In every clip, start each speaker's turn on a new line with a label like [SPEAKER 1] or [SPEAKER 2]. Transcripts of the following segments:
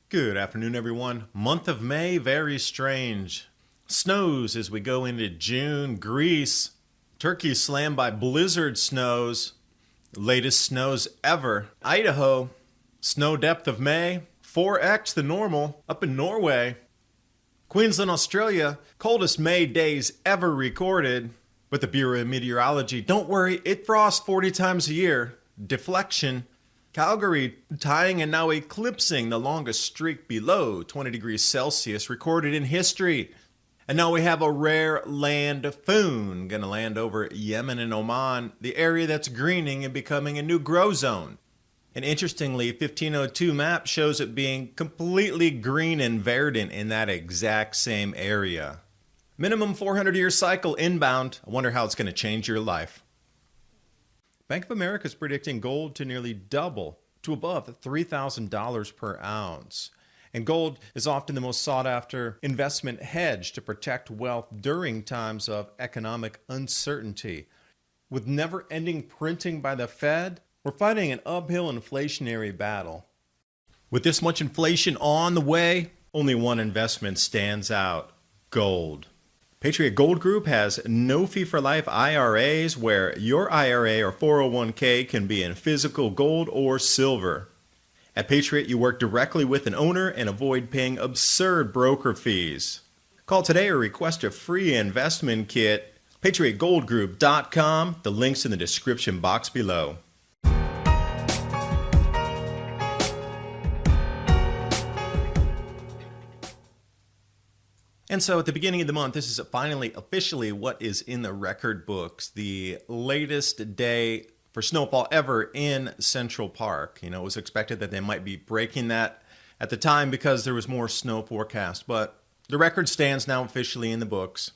[SPEAKER 1] Good afternoon, everyone. Month of May, very strange. Snows as we go into June. Greece, Turkey slammed by blizzard snows. Latest snows ever. Idaho, snow depth of May, 4x the normal. Up in Norway. Queensland, Australia, coldest May days ever recorded. But the Bureau of Meteorology, don't worry, it frosts 40 times a year. Deflection. Calgary tying and now eclipsing the longest streak below 20 degrees Celsius recorded in history. And now we have a rare land foon going to land over Yemen and Oman, the area that's greening and becoming a new grow zone. And interestingly, 1502 map shows it being completely green and verdant in that exact same area. Minimum 400-year cycle inbound. I wonder how it's going to change your life. Bank of America is predicting gold to nearly double to above $3,000 per ounce. And gold is often the most sought-after investment hedge to protect wealth during times of economic uncertainty. With never-ending printing by the Fed, we're fighting an uphill inflationary battle. With this much inflation on the way, only one investment stands out: gold. Patriot Gold Group has no fee-for-life IRAs where your IRA or 401k can be in physical gold or silver. At Patriot, you work directly with an owner and avoid paying absurd broker fees. Call today or request a free investment kit. PatriotGoldGroup.com. The link's in the description box below. And so at the beginning of the month, this is finally officially what is in the record books. The latest day for snowfall ever in Central Park. You know, it was expected that they might be breaking that at the time because there was more snow forecast. But the record stands now officially in the books.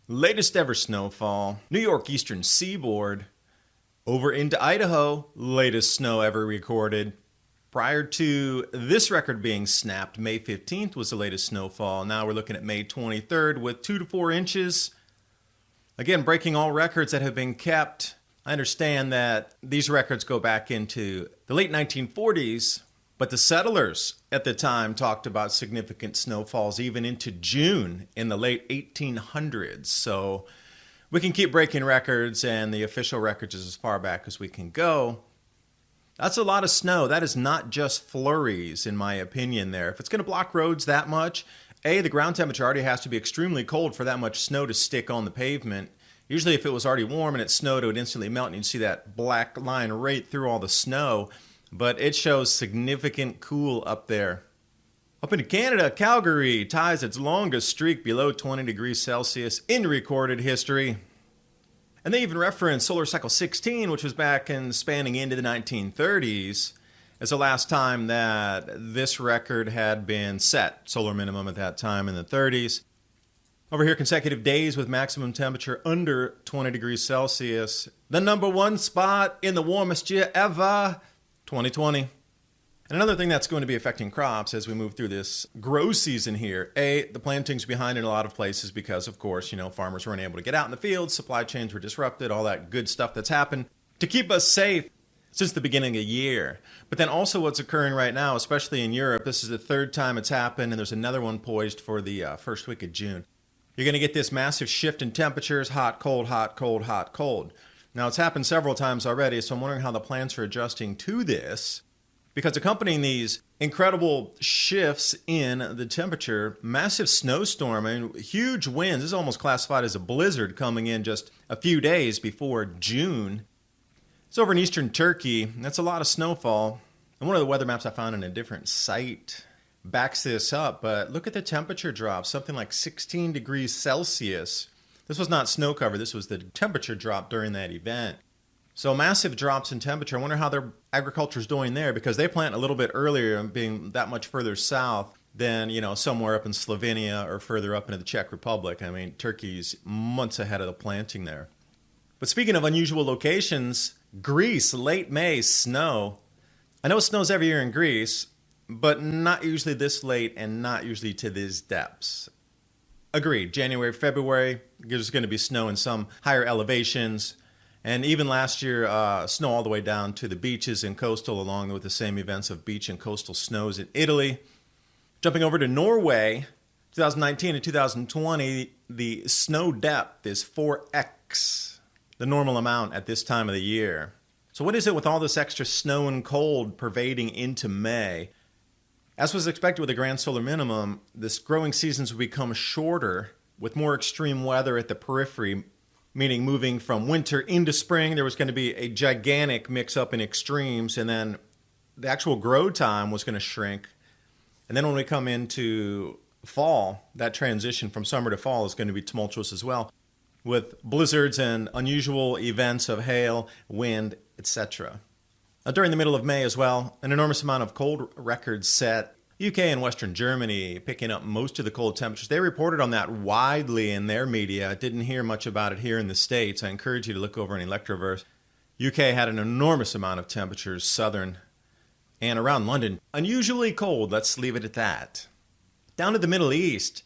[SPEAKER 1] Latest ever snowfall. New York Eastern Seaboard. Over into Idaho. Latest snow ever recorded. Prior to this record being snapped, May 15th was the latest snowfall. Now we're looking at May 23rd with 2 to 4 inches. Again, breaking all records that have been kept. I understand that these records go back into the late 1940s, but the settlers at the time talked about significant snowfalls even into June in the late 1800s. So we can keep breaking records, and the official records is as far back as we can go. That's a lot of snow. That is not just flurries, in my opinion, there. If it's going to block roads that much, A, the ground temperature already has to be extremely cold for that much snow to stick on the pavement. Usually if it was already warm and it snowed, it would instantly melt, and you'd see that black line right through all the snow. But it shows significant cool up there. Up into Canada, Calgary ties its longest streak below 20 degrees Celsius in recorded history. And they even reference solar cycle 16, which was back in spanning into the 1930s, as the last time that this record had been set. Solar minimum at that time in the 30s. Over here, consecutive days with maximum temperature under 20 degrees Celsius. The number one spot in the warmest year ever, 2020. And another thing that's going to be affecting crops as we move through this grow season here. A, the planting's behind in a lot of places because, of course, farmers weren't able to get out in the fields, supply chains were disrupted, all that good stuff that's happened to keep us safe since the beginning of the year. But then also what's occurring right now, especially in Europe, this is the third time it's happened, and there's another one poised for the first week of June. You're going to get this massive shift in temperatures, hot, cold, hot, cold, hot, cold. Now, it's happened several times already, so I'm wondering how the plants are adjusting to this. Because accompanying these incredible shifts in the temperature, massive snowstorm and huge winds. This is almost classified as a blizzard coming in just a few days before June. It's over in eastern Turkey. That's a lot of snowfall. And one of the weather maps I found on a different site backs this up. But look at the temperature drop, something like 16 degrees Celsius. This was not snow cover. This was the temperature drop during that event. So massive drops in temperature. I wonder how their agriculture is doing there, because they plant a little bit earlier and being that much further south than, somewhere up in Slovenia or further up into the Czech Republic. I mean, Turkey's months ahead of the planting there. But speaking of unusual locations, Greece, late May, snow. I know it snows every year in Greece, but not usually this late and not usually to these depths. Agreed. January, February, there's going to be snow in some higher elevations. And even last year, snow all the way down to the beaches and coastal, along with the same events of beach and coastal snows in Italy. Jumping over to Norway, 2019 and 2020, the snow depth is 4x the normal amount at this time of the year. So what is it with all this extra snow and cold pervading into May? As was expected with the Grand Solar Minimum, this growing seasons will become shorter with more extreme weather at the periphery, meaning moving from winter into spring. There was going to be a gigantic mix-up in extremes, and then the actual grow time was going to shrink. And then when we come into fall, that transition from summer to fall is going to be tumultuous as well, with blizzards and unusual events of hail, wind, etc. During the middle of May as well, an enormous amount of cold records set. UK and Western Germany picking up most of the cold temperatures. They reported on that widely in their media. I didn't hear much about it here in the States. I encourage you to look over in Electroverse. UK had an enormous amount of temperatures, southern and around London. Unusually cold, let's leave it at that. Down to the Middle East,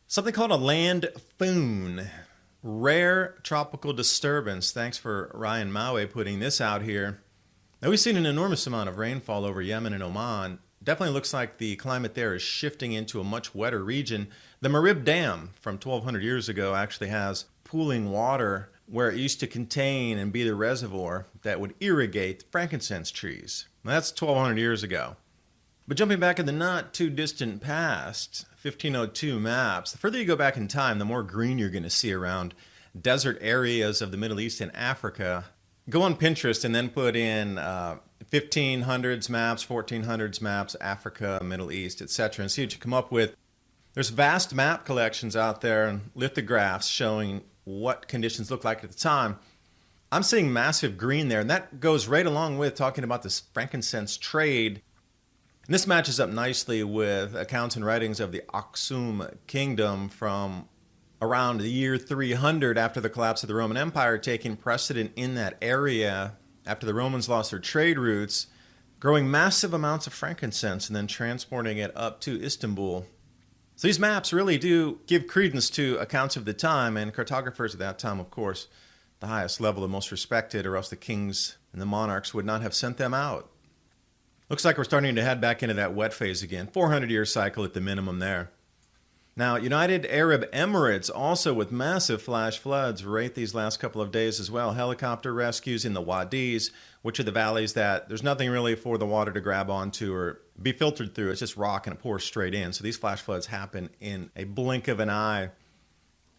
[SPEAKER 1] something called a land foon. Rare tropical disturbance. Thanks for Ryan Maue putting this out here. Now, we've seen an enormous amount of rainfall over Yemen and Oman. Definitely looks like the climate there is shifting into a much wetter region. The Marib Dam from 1,200 years ago actually has pooling water where it used to contain and be the reservoir that would irrigate the frankincense trees. Now, that's 1,200 years ago. But jumping back in the not too distant past, 1502 maps, the further you go back in time, the more green you're going to see around desert areas of the Middle East and Africa. Go on Pinterest and then put in 1500s maps, 1400s maps, Africa, Middle East, etc., and see what you come up with. There's vast map collections out there and lithographs showing what conditions look like at the time. I'm seeing massive green there, and that goes right along with talking about this frankincense trade. And this matches up nicely with accounts and writings of the Aksum Kingdom from around the year 300 after the collapse of the Roman Empire, taking precedent in that area after the Romans lost their trade routes, growing massive amounts of frankincense and then transporting it up to Istanbul. So these maps really do give credence to accounts of the time, and cartographers at that time, of course, the highest level, the most respected, or else the kings and the monarchs would not have sent them out. Looks like we're starting to head back into that wet phase again. 400-year cycle at the minimum there. Now, United Arab Emirates also with massive flash floods right these last couple of days as well. Helicopter rescues in the Wadis, which are the valleys that there's nothing really for the water to grab onto or be filtered through. It's just rock and it pours straight in. So these flash floods happen in a blink of an eye.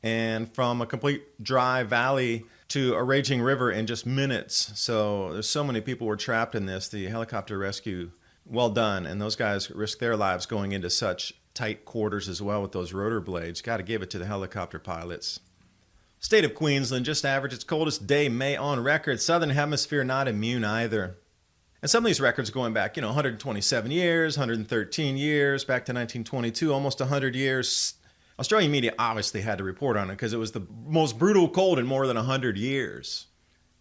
[SPEAKER 1] And from a complete dry valley to a raging river in just minutes. So there's so many people were trapped in this. The helicopter rescue, well done. And those guys risked their lives going into such tight quarters as well with those rotor blades. Got to give it to the helicopter pilots. State of Queensland just averaged its coldest day May on record. Southern Hemisphere not immune either. And some of these records going back, 127 years, 113 years, back to 1922, almost 100 years. Australian media obviously had to report on it because it was the most brutal cold in more than 100 years.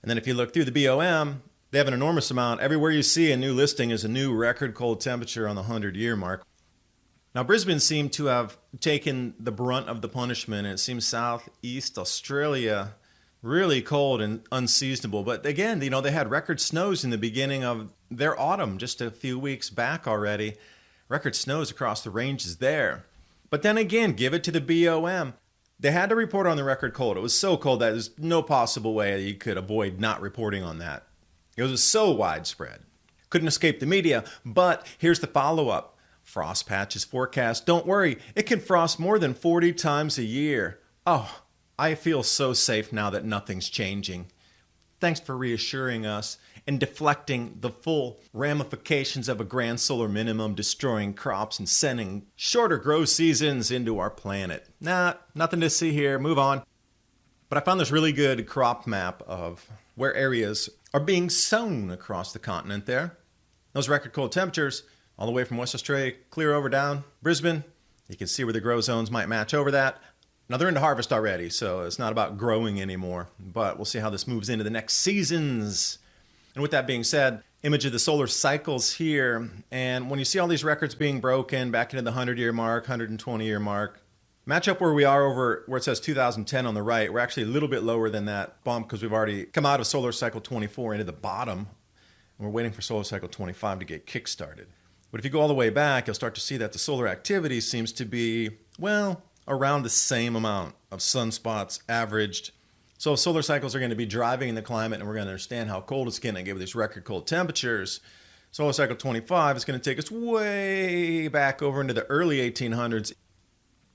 [SPEAKER 1] And then if you look through the BOM, they have an enormous amount. Everywhere you see a new listing is a new record cold temperature on the 100-year mark. Now, Brisbane seemed to have taken the brunt of the punishment, and it seems southeast Australia really cold and unseasonable. But again, they had record snows in the beginning of their autumn just a few weeks back already. Record snows across the ranges there. But then again, give it to the BOM. They had to report on the record cold. It was so cold that there's no possible way you could avoid not reporting on that. It was so widespread. Couldn't escape the media. But here's the follow-up. Frost patches forecast. Don't worry, it can frost more than 40 times a year. Oh, I feel so safe now that nothing's changing. Thanks for reassuring us and deflecting the full ramifications of a grand solar minimum destroying crops and sending shorter grow seasons into our planet. Nah, nothing to see here. Move on. But I found this really good crop map of where areas are being sown across the continent there. Those record cold temperatures all the way from West Australia, clear over down Brisbane. You can see where the grow zones might match over that. Now, they're into harvest already, so it's not about growing anymore. But we'll see how this moves into the next seasons. And with that being said, image of the solar cycles here. And when you see all these records being broken back into the 100-year mark, 120-year mark, match up where we are over where it says 2010 on the right. We're actually a little bit lower than that bump because we've already come out of solar cycle 24 into the bottom. And we're waiting for solar cycle 25 to get kick-started. But if you go all the way back, you'll start to see that the solar activity seems to be, well, around the same amount of sunspots averaged. So if solar cycles are going to be driving the climate, and we're going to understand how cold it's getting, given these record cold temperatures, solar cycle 25 is going to take us way back over into the early 1800s.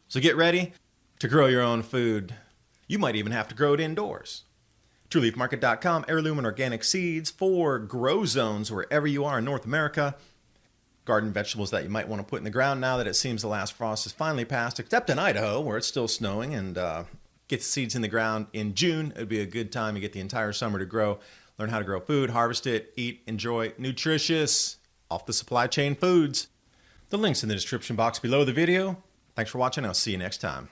[SPEAKER 1] So get ready to grow your own food. You might even have to grow it indoors. TrueLeafMarket.com, heirloom and organic seeds for grow zones wherever you are in North America. Garden vegetables that you might want to put in the ground now that it seems the last frost is finally passed, except in Idaho where it's still snowing, and get the seeds in the ground in June. It would be a good time to get the entire summer to grow. Learn how to grow food, harvest it, eat, enjoy nutritious, off the supply chain foods. The link's in the description box below the video. Thanks for watching. I'll see you next time.